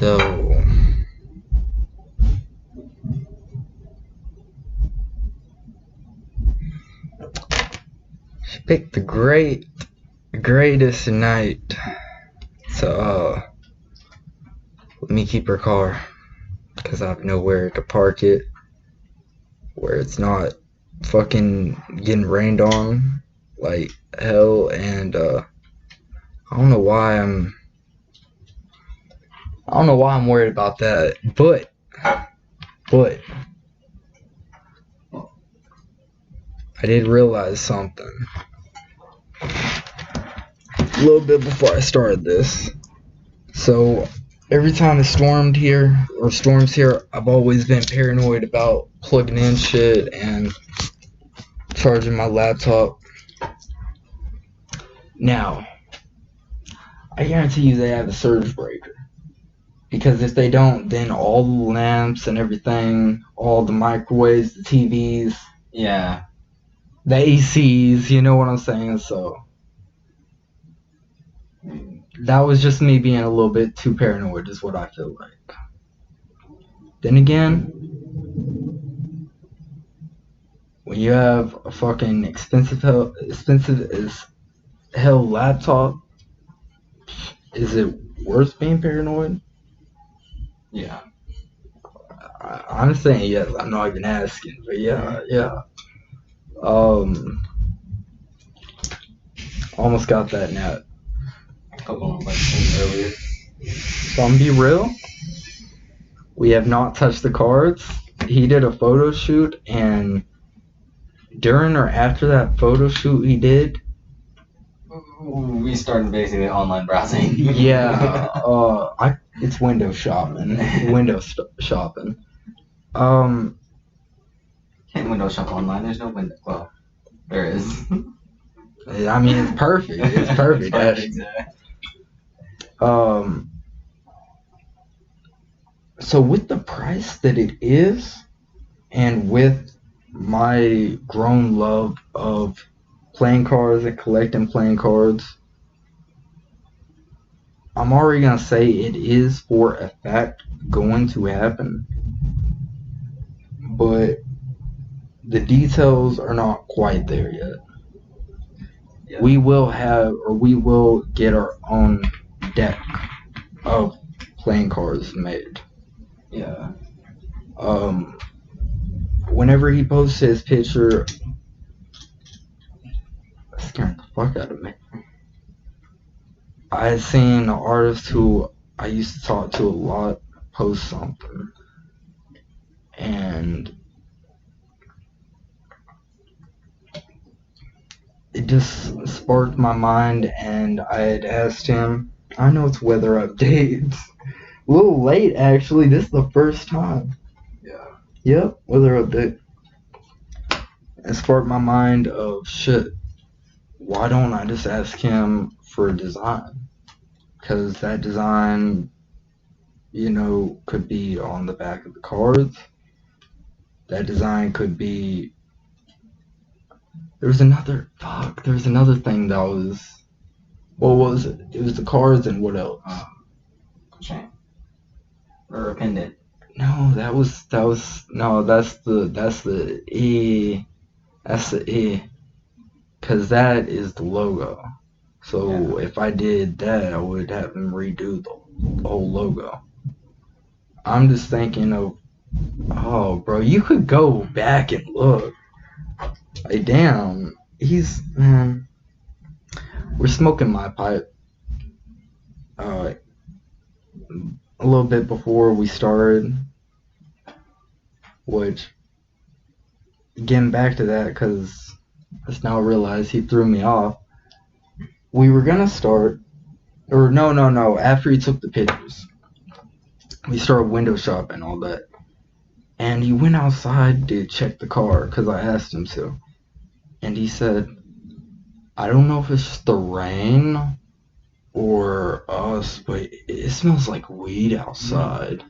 So she picked the greatest night. So let me keep her car because I have nowhere to park it where it's not fucking getting rained on like hell. And I don't know why I'm worried about that, but I did realize something a little bit before I started this. So every time it storms here, I've always been paranoid about plugging in shit and charging my laptop. Now, I guarantee you they have a surge breaker. Because if they don't, then all the lamps and everything, all the microwaves, the TVs, yeah, the ACs, you know what I'm saying? So that was just me being a little bit too paranoid, is what I feel like. Then again, when you have a fucking expensive as hell laptop, is it worth being paranoid? Yeah. I'm saying yes. I'm not even asking, but yeah. Almost got that net. A couple of things earlier. So I'm gonna be real. We have not touched the cards. He did a photo shoot, and during or after that photo shoot he did, we started basically online browsing. Yeah, it's window shopping. Shopping. Can't window shop online. There's no window. Well, there is. I mean, it's perfect. It's perfect. So with the price that it is, and with my grown love of playing cards and collecting playing cards, I'm already gonna say it is for a fact going to happen, but the details are not quite there yet. Yeah. We will get our own deck of playing cards made. Yeah. Whenever he posts his picture, that scared the fuck out of me. I had seen an artist who I used to talk to a lot post something, and it just sparked my mind, and I had asked him. I know it's weather updates. A little late, actually. This is the first time. Yeah. Yep, weather update. It sparked my mind of shit. Why don't I just ask him for a design? Because that design, could be on the back of the cards. That design could be. There's another thing that was. What was it? It was the cards and what else? Chain. Or a pendant. No, that's the E. That's the E. Because that is the logo. So if I did that, I would have them redo the whole logo. I'm just thinking of, oh, bro, you could go back and look. Like, damn, man. We're smoking my pipe. A little bit before we started, which, getting back to that, because I just now realized he threw me off. We were gonna start, or no, after he took the pictures, we started window shopping and all that. And he went outside to check the car, because I asked him to. And he said, I don't know if it's just the rain or us, but it smells like weed outside.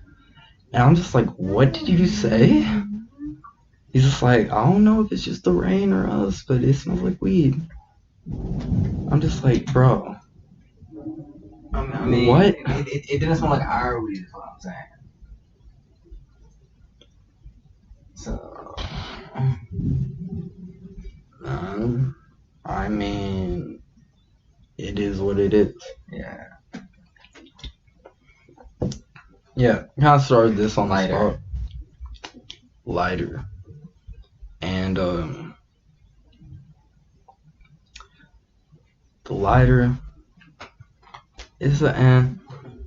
And I'm just like, what did you say? He's just like, I don't know if it's just the rain or us, but it smells like weed. I'm just like, bro, I mean, what? It didn't smell like our weed, is what I'm saying. So, I mean, it is what it is. yeah. Yeah, kind of started this on the Lighter. spot. Lighter. And, the lighter is the end.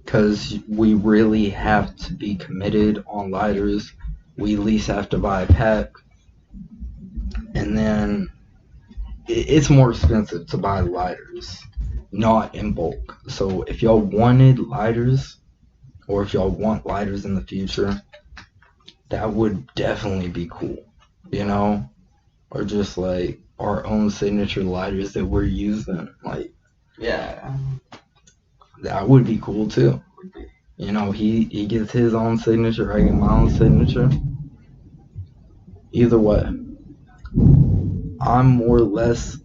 Because we really have to be committed on lighters. We at least have to buy a pack. And then it's more expensive to buy lighters, not in bulk. So if y'all wanted lighters, or if y'all want lighters in the future, that would definitely be cool, you know? Or just like our own signature lighters that we're using. Like, Yeah. that would be cool too. You know, he gets his own signature, I get my own signature. Either way, I'm more or less,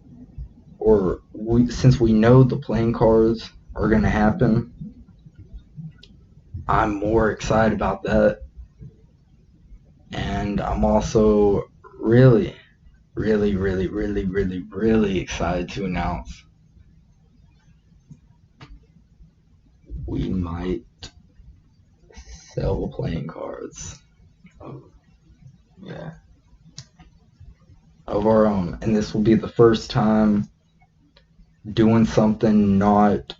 since we know the playing cards are going to happen, I'm more excited about that. And I'm also really, really, really, really, really, really excited to announce we might sell playing cards. Yeah. Of our own. And this will be the first time doing something not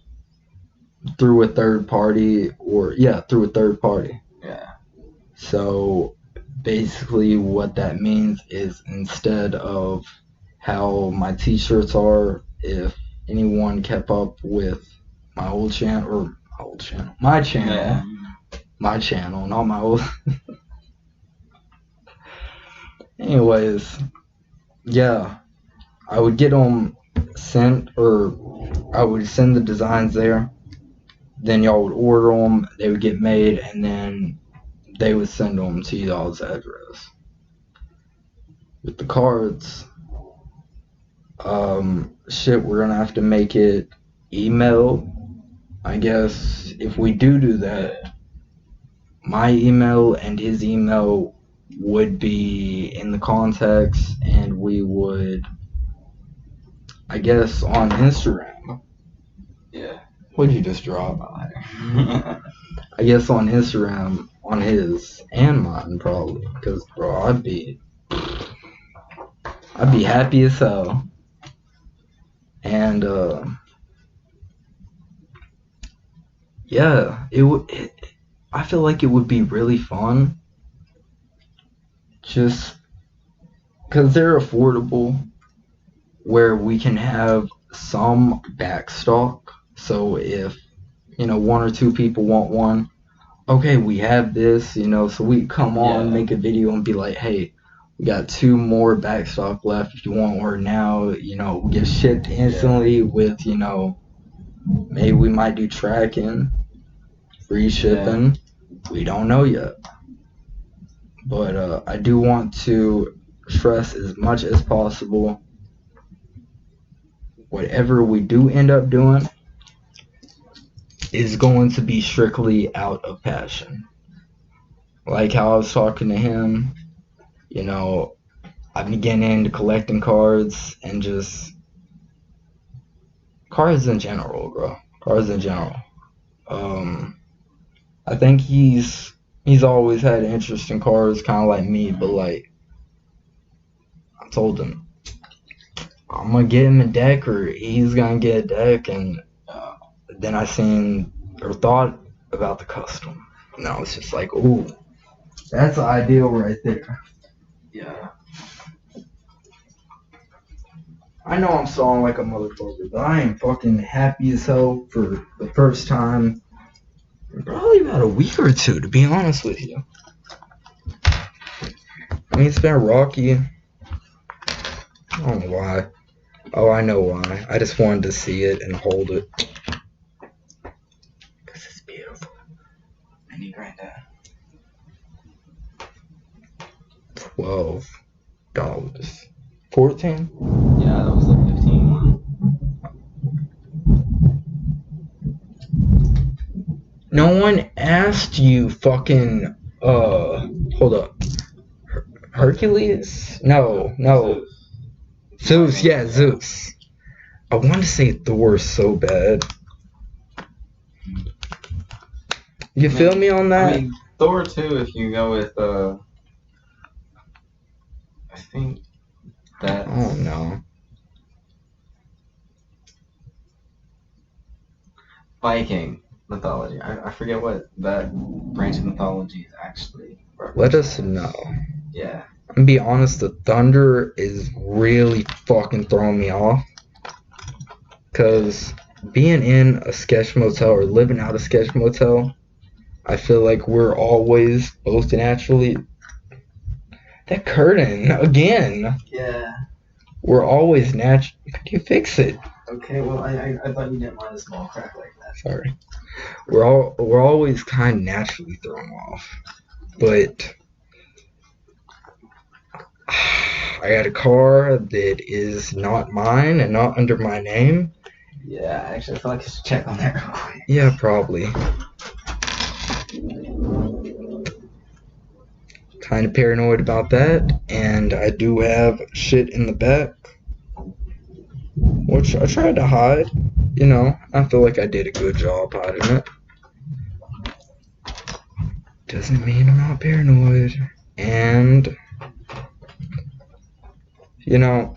through a third party, through a third party. Yeah. So basically what that means is, instead of how my t-shirts are, if anyone kept up with my channel, Yeah. not my old. Anyways, yeah, I would get them sent, or I would send the designs there. Then y'all would order them, they would get made, and then they would send them to y'all's address. With the cards, we're gonna have to make it email. I guess if we do that, my email and his email would be in the contacts, and we would, I guess, on Instagram. Yeah. What'd you just drop? I guess on Instagram, on his and mine probably, because bro, I'd be happy as hell. And yeah, I feel like it would be really fun, just because they're affordable, where we can have some backstock. So if one or two people want one, okay, we have this, so we come on, make a video and be like, hey, we got 2 more backstock left. If you want one now, we get shipped instantly with, maybe we might do tracking, free shipping. We don't know yet. But I do want to stress as much as possible, whatever we do end up doing is going to be strictly out of passion. Like how I was talking to him, I've been getting into collecting cards and just cards in general, bro. Cards in general. I think he's always had an interest in cards, kind of like me, but like I told him, I'm gonna get him a deck, or he's gonna get a deck, and then I seen or thought about the custom, and I was just like, ooh, that's ideal right there. Yeah. I know I'm stalling like a motherfucker, but I am fucking happy as hell for the first time in probably about a week or two, to be honest with you. I mean, it's been rocky. I don't know why. Oh, I know why. I just wanted to see it and hold it. Because it's beautiful. I need granddad. $12. 14? Yeah, that was the 15 one. No one asked you fucking, hold up. Hercules? No. Zeus, yeah, Zeus. I want to say Thor so bad. You feel me on that? I mean, Thor too, if you go with, I think that. Oh, no. Viking mythology. I forget what that branch of mythology is actually. Let us know. Yeah. I'm gonna be honest, the thunder is really fucking throwing me off. Because being in a sketch motel or living out a sketch motel, I feel like we're always both naturally. That curtain, again. Yeah. We're always natural. Could you fix it? Okay, well, I thought you didn't mind a small crack like that. Sorry. We're always kind of naturally thrown off. But I got a car that is not mine and not under my name. Yeah, actually, I feel like I should check on that real quick. Yeah, probably. Kind of paranoid about that, and I do have shit in the back, which I tried to hide. You know, I feel like I did a good job hiding it. Doesn't mean I'm not paranoid. And, you know,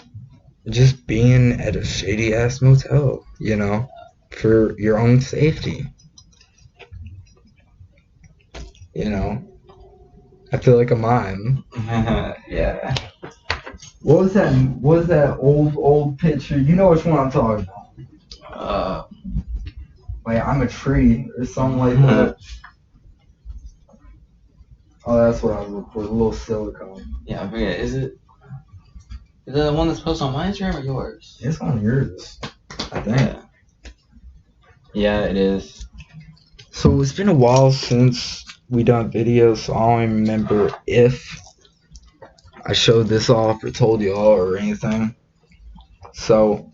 just being at a shady ass motel, you know, for your own safety. You know, I feel like a mime. Yeah. What was that old picture? You know which one I'm talking about. Like I'm a tree or something like that. Oh, that's what I look for. A little silicone. Yeah, I forget. Is it the one that's posted on my Instagram or yours? It's on yours, I think. Yeah, it is. So it's been a while since we done videos, so I don't even remember if I showed this off or told y'all or anything. So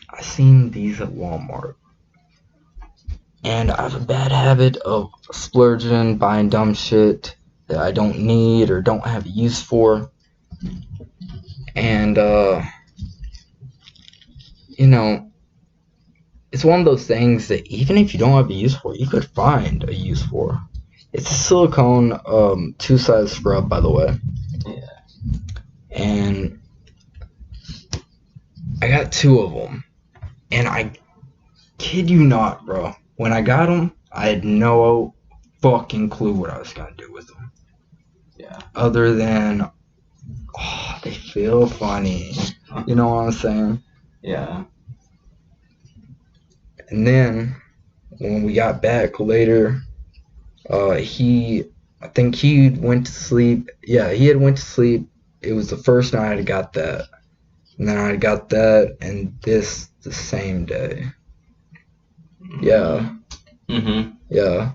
I seen these at Walmart. And I have a bad habit of splurging, buying dumb shit that I don't need or don't have a use for. And, you know, it's one of those things that even if you don't have a use for, you could find a use for. It's a silicone 2-size scrub, by the way. Yeah. And I got 2 of them. And I kid you not, bro. When I got them, I had no fucking clue what I was going to do with them. Yeah. Other than, oh, they feel funny. You know what I'm saying? Yeah. And then, when we got back later, I think he went to sleep. Yeah, he had went to sleep. It was the first night I got that. And then I got that and this the same day. Yeah. Mm-hmm. Yeah.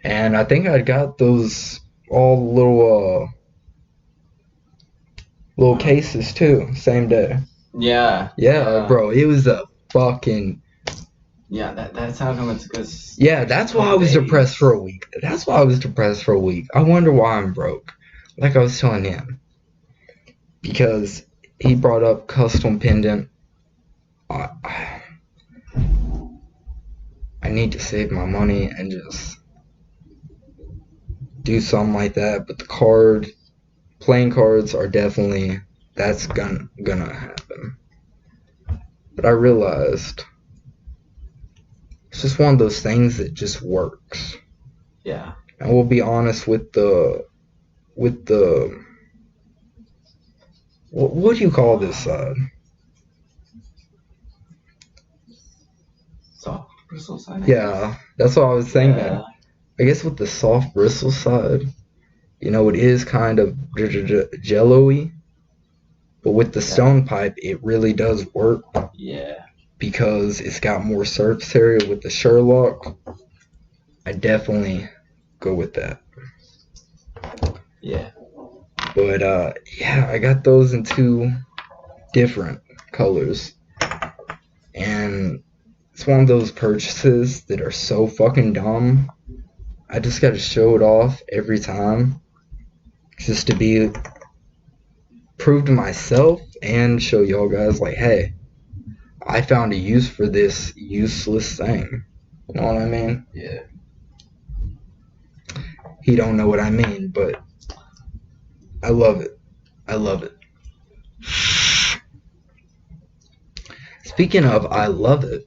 And I think I got those all little cases too, same day. Yeah. Yeah, bro, it was a fucking. Yeah, that's how come it's because. Yeah, that's why I was depressed for a week. I wonder why I'm broke. Like I was telling him. Because he brought up custom pendant. I need to save my money and just do something like that. But playing cards are definitely, that's gonna happen. But I realized it's just one of those things that just works. Yeah. And we'll be honest with the what do you call this side? Soft bristle side. Yeah, that's what I was thinking. Yeah. I guess with the soft bristle side, you know, it is kind of jello-y. But with the stone pipe, it really does work. Yeah. Because it's got more surface area with the Sherlock. I definitely go with that. Yeah. But yeah, I got those in 2 different colors. And It's one of those purchases that are so fucking dumb. I just gotta show it off every time, just to be prove to myself and show y'all guys like, hey, I found a use for this useless thing. You know what I mean? Yeah. He don't know what I mean, but I love it. I love it. Speaking of I love it,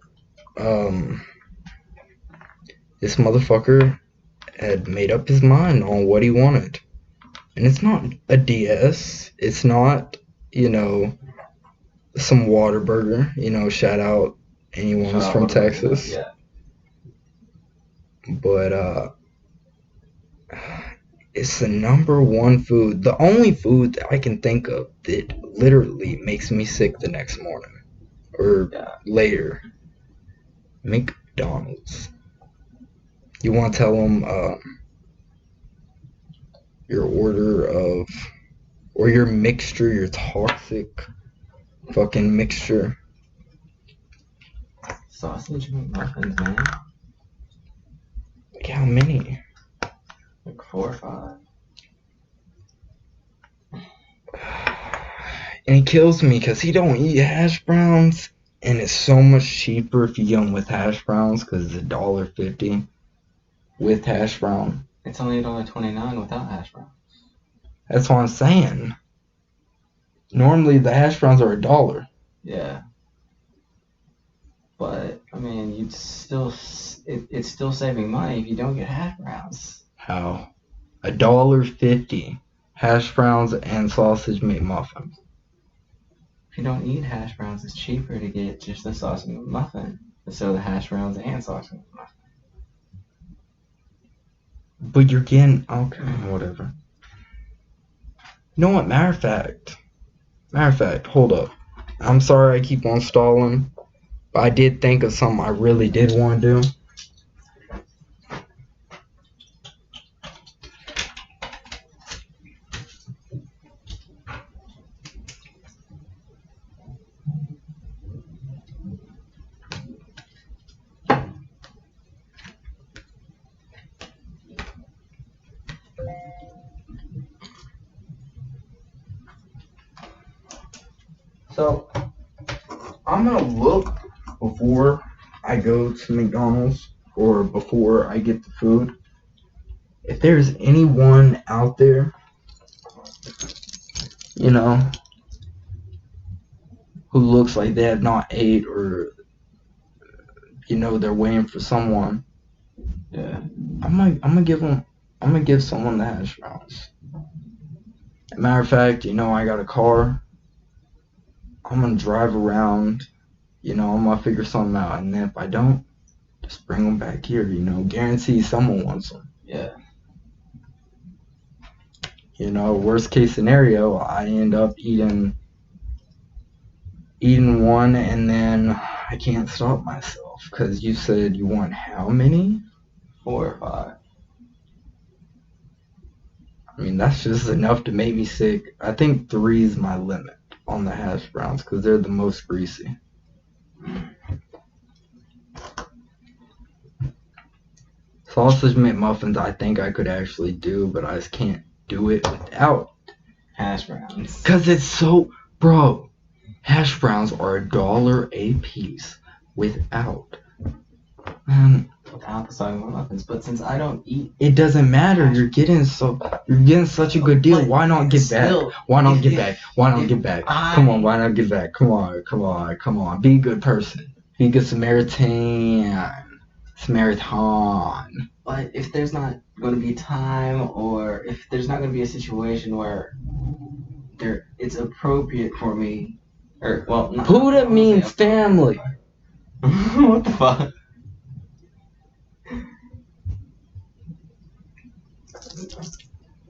this motherfucker had made up his mind on what he wanted. And it's not a DS. It's not, some Whataburger. Shout out anyone who's from Texas. Yeah. But it's the number one food, the only food that I can think of that literally makes me sick the next morning or later. McDonald's. You want to tell them your order of, or your mixture, your toxic fucking mixture. Sausage McMuffins, man. Like how many? Like 4 or 5. And it kills me because he don't eat hash browns, and it's so much cheaper if you get them with hash browns because it's $1.50 with hash brown. It's only $1.29 without hash browns. That's what I'm saying. Normally the hash browns are $1. Yeah. But I mean, it's still saving money if you don't get hash browns. How? $1.50 hash browns and sausage McMuffins. If you don't eat hash browns, it's cheaper to get just the sausage McMuffin instead of the hash browns and sausage McMuffin. But you're getting okay, whatever. You know what? Matter of fact, hold up. I'm sorry I keep on stalling, but I did think of something I really did want to do. So, I'm going to look before I go to McDonald's or before I get the food. If there's anyone out there, who looks like they have not ate or, they're waiting for someone. Yeah. I'm gonna give someone the hash browns. Matter of fact, I got a car. I'm gonna drive around. I'm gonna figure something out, and then if I don't, just bring them back here. Guarantee someone wants them. Yeah. Worst case scenario, I end up eating one, and then I can't stop myself because you said you want how many? 4 or 5. I mean, that's just enough to make me sick. I think 3 is my limit on the hash browns because they're the most greasy. Sausage McMuffins, I think I could actually do, but I just can't do it without hash browns. Because it's so, bro, hash browns are $1 a piece without. Without the sausage McMuffins, but since I don't eat, it doesn't matter. You're getting such a good deal. Why not get back? Why not get back? Why not get back? Come on, why not get back? Come on. Be a good person. Be a good Samaritan. But if there's not going to be time, or if there's not going to be a situation where it's appropriate for me, or well, Buddha means family. What the fuck?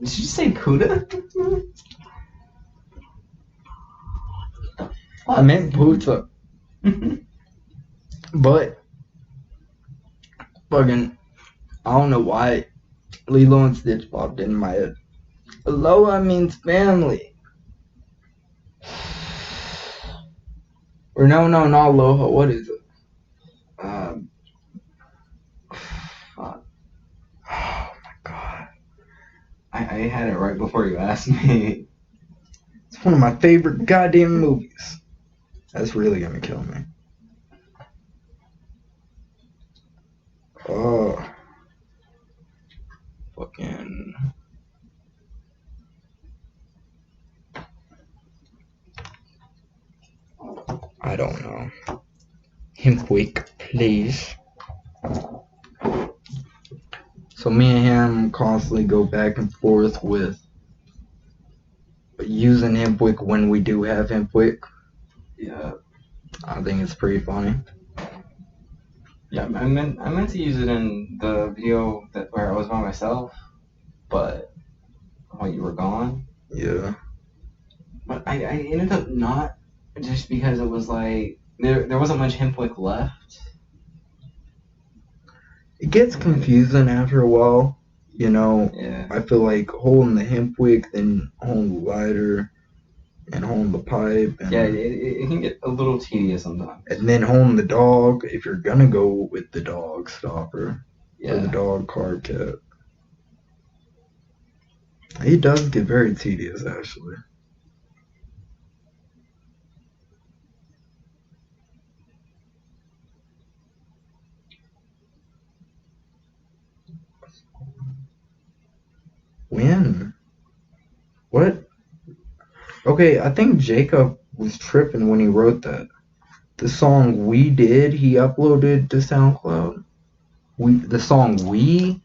Did you say Kuda? I meant Buddha. But fucking, I don't know why Lilo and Stitch popped in my head. Aloha means family. Or no, not aloha. What is it? Fuck. Oh my god. I had it right before you asked me. It's one of my favorite goddamn movies. That's really gonna kill me. Oh. Fucking. I don't know. Hempwick, please. So me and him constantly go back and forth with using Hempwick when we do have Hempwick. Yeah. I think it's pretty funny. Yeah, I meant to use it in the video where I was by myself, but while you were gone. Yeah. But I ended up not, just because it was like there wasn't much Hempwick left. It gets confusing after a while. You know, Yeah. I feel like holding the Hempwick, then holding the lighter, and holding the pipe. And, Yeah, it can get a little tedious sometimes. And then holding the dog, if you're gonna go with the dog stopper. Yeah. Or the dog carb cat. It does get very tedious, actually. When? What? Okay, I think Jacob was tripping when he wrote that. The song We Did, he uploaded to SoundCloud. The song We?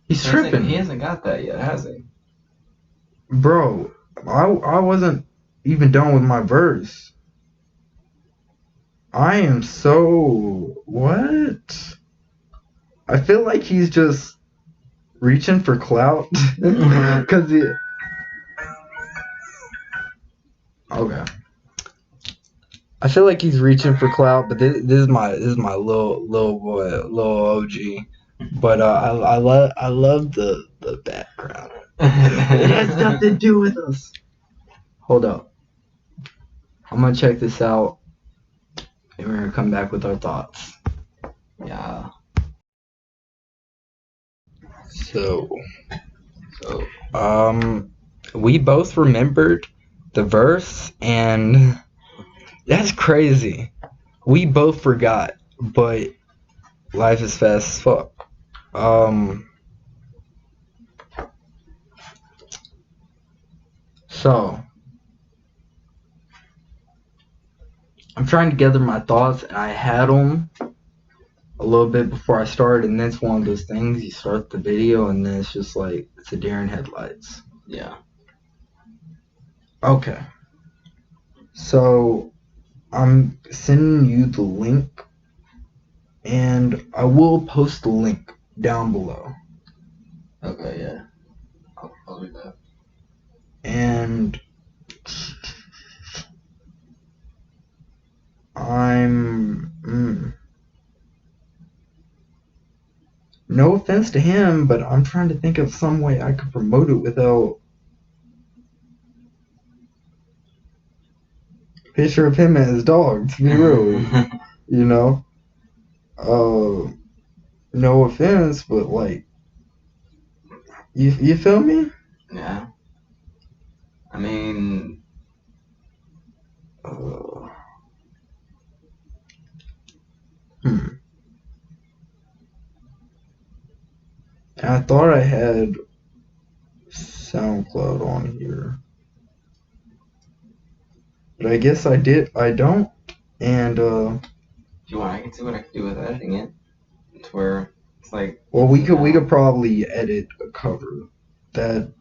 He's tripping. He hasn't got that yet, has he? Bro, I wasn't even done with my verse. I am so... What? I feel like he's just reaching for clout. Because it... Okay. I feel like he's reaching for clout, but this is my little boy, little OG. But I love the background. It has nothing to do with us. Hold up. I'm gonna check this out, and we're gonna come back with our thoughts. Yeah. So we both remembered the verse, and that's crazy. We both forgot, but life is fast as fuck. So I'm trying to gather my thoughts, and I had them a little bit before I started, and that's one of those things. You start the video, and then it's just like it's a deer in headlights. Yeah. Okay. So I'm sending you the link, and I will post the link down below. Okay, yeah. I'll do that. And no offense to him, but I'm trying to think of some way I could promote it without picture of him and his dog, to be real. You know? No offense, but like, you feel me? Yeah. I mean, And I thought I had SoundCloud on here, but I guess I don't. And if you want, I can see what I can do with editing it. To where it's like. well, we could probably edit a cover that,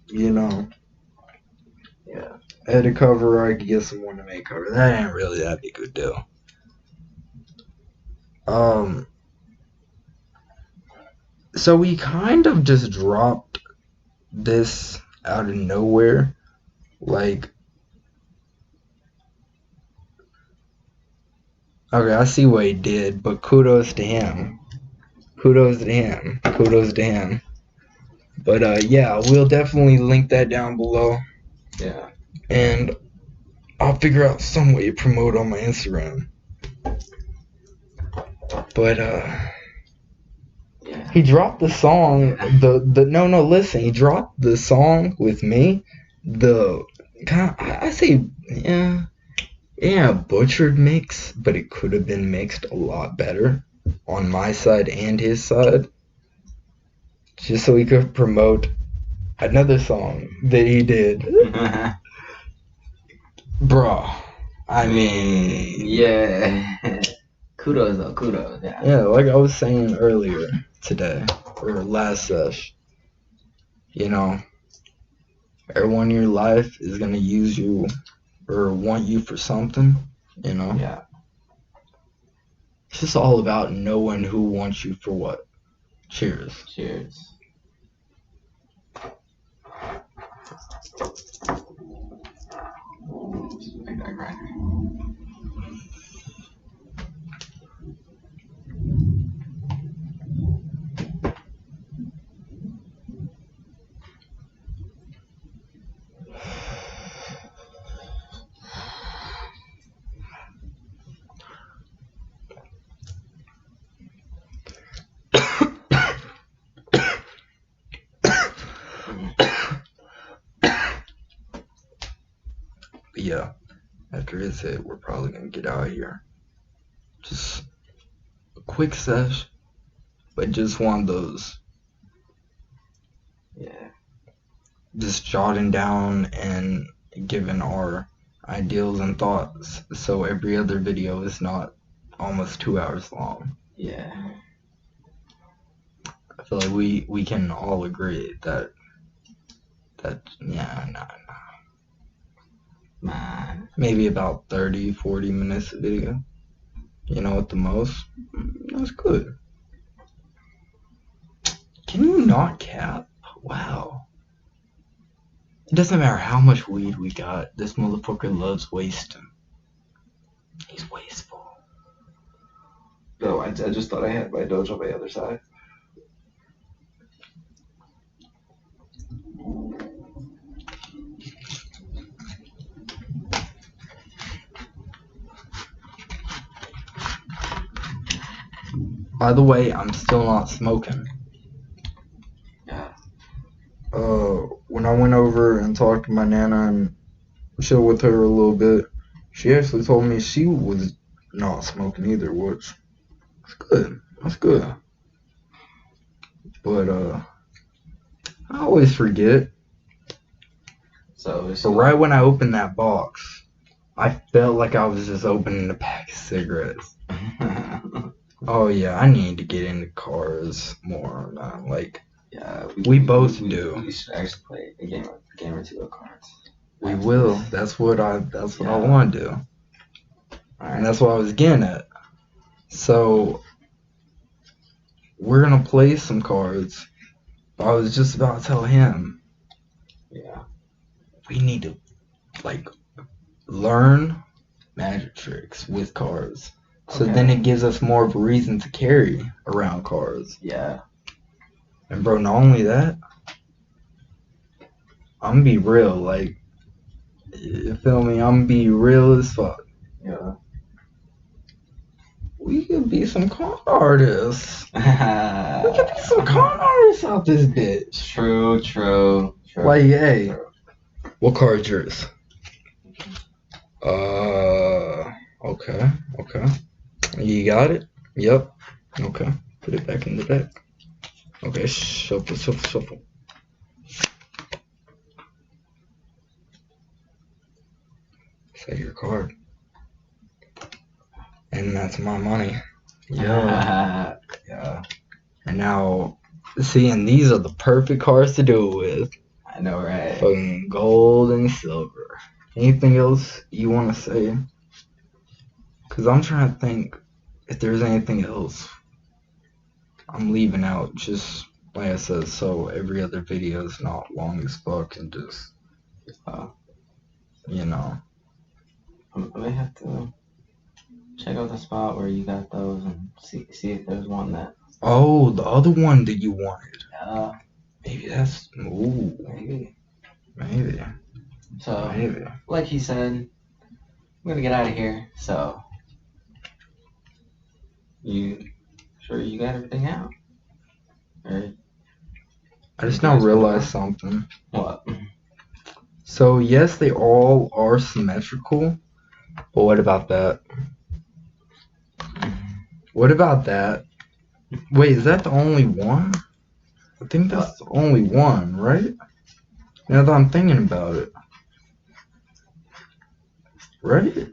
you know. Yeah. Edit a cover, I could get someone to make cover. That ain't really that big of a deal. So we kind of just dropped this out of nowhere. Like, okay, I see what he did, but kudos to him. Kudos to him. Kudos to him. But yeah, we'll definitely link that down below. Yeah. And I'll figure out some way to promote on my Instagram. But Yeah. he dropped the song. Listen. He dropped the song with me. I say butchered mix, but it could have been mixed a lot better on my side and his side, just so he could promote another song that he did. Bro, I mean, yeah. Kudos though, kudos. Yeah. Yeah, like I was saying earlier today, or last sesh, everyone in your life is gonna use you or want you for something, Yeah. It's just all about knowing who wants you for what. Cheers. Cheers. Make that grinder. But yeah, after his hit, we're probably gonna get out of here. Just a quick sesh, but just one of those. Yeah. Just jotting down and giving our ideals and thoughts, so every other video is not almost 2 hours long. Yeah. I feel like we can all agree that Man. maybe about 30-40 minutes of video, at the most. That's good. Can you not cap? Wow. It doesn't matter how much weed we got, this motherfucker loves wasting. He's wasteful. No, I just thought I had my dojo on my other side. By the way, I'm still not smoking. Yeah. When I went over and talked to my nana and chilled with her a little bit, she actually told me she was not smoking either, which is good. That's good. But I always forget. So right when I opened that box, I felt like I was just opening a pack of cigarettes. Oh yeah, I need to get into CaRdS more, man. Like, yeah, we both do. We should actually play a game or two of cards. We will. That's what I want to do. And that's what I was getting at. So we're gonna play some cards. I was just about to tell him. Yeah. We need to learn magic tricks with cards. So then it gives us more of a reason to carry around cards. Yeah. And bro, not only that, I'm gonna be real, like, you feel me? I'm gonna be real as fuck. Yeah. We could be some con artists. We could be some con artists out this bitch. True. Like, hey, what card's yours? Okay. You got it? Yep. Okay. Put it back in the deck. Okay, shuffle. Say your card. And that's my money. Yeah. And now, and these are the perfect cards to do it with. I know, right? Fucking gold and silver. Anything else you want to say? Because I'm trying to think if there's anything else I'm leaving out. Just like I said, so every other video is not long as fuck and just, I may have to check out the spot where you got those and see if there's one that. Oh, the other one that you wanted. Yeah. Maybe that's. Ooh. Maybe. Maybe. So, like he said, gonna get out of here. So, you sure you got everything out? Or I just anything now else you wanna realized know? something. What? So yes, they all are symmetrical, but what about that? What about that? Wait, is that the only one? I think that's the only one, right? Now that I'm thinking about it. Right?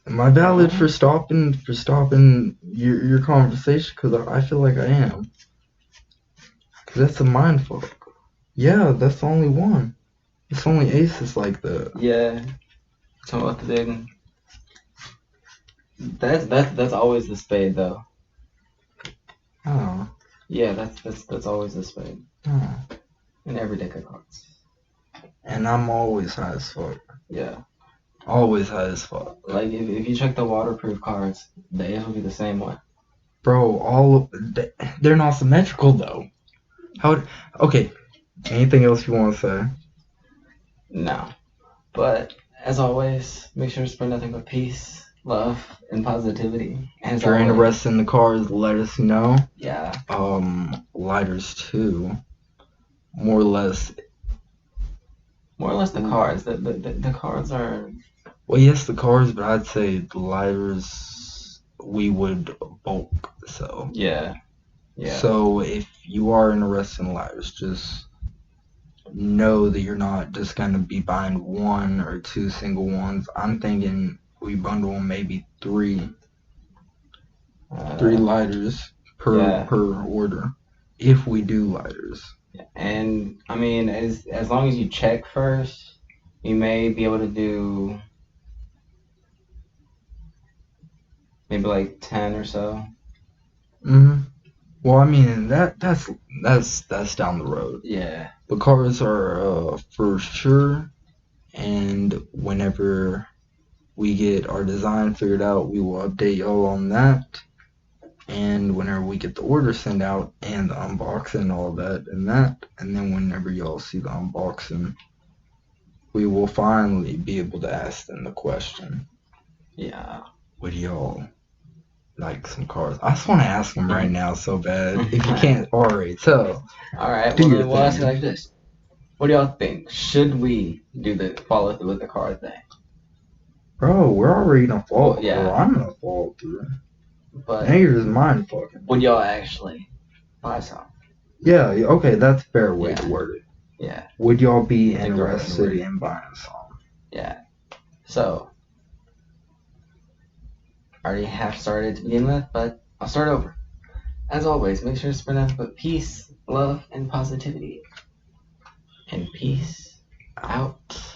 Am I valid for stopping your conversation? Because I feel like I am. 'Cause that's a mindfuck. Yeah, that's the only one. It's only aces like that. Yeah. So what to do? That's always the spade though. Oh. Yeah, that's always the spade. Oh. In every deck of cards. And I'm always high as fuck. Yeah. Always high as fuck. Like if you check the waterproof cards, the ace will be the same way. Bro, they're not symmetrical though. Okay, anything else you want to say? No. But as always, make sure to spread nothing but peace, love, and positivity. As If you're always, interested in the cards, let us know. yeah. Lighters too. More or less. More or less the cards. The cards are. Well, yes, the cards, but I'd say the lighters we would bulk sell. Yeah. Yeah. So if you are interested in lighters, just know that you're not just gonna be buying one or two single ones. I'm thinking we bundle them maybe three lighters per order if we do lighters. And I mean, as long as you check first, you may be able to do maybe like 10 or so. Well, I mean that's down the road. Yeah. The cards are for sure, and whenever we get our design figured out, we will update y'all on that. And whenever we get the order sent out and the unboxing, all that, and then whenever y'all see the unboxing, we will finally be able to ask them the question. Yeah. Would y'all like some cards? I just want to ask them right now so bad. If you can't already tell. Alright, well then we'll ask you like this. What do y'all think? Should we follow through with the card thing? Bro, we're already gonna fall through. Yeah. I'm gonna fall through. But Now you're just mind fucking. would y'all actually buy some? Yeah, okay, that's a fair way to word it. Yeah. Would y'all be interested in buying some? Yeah. So, I already half started to begin with, but I'll start over. As always, make sure to spread nothing but peace, love, and positivity. And peace out.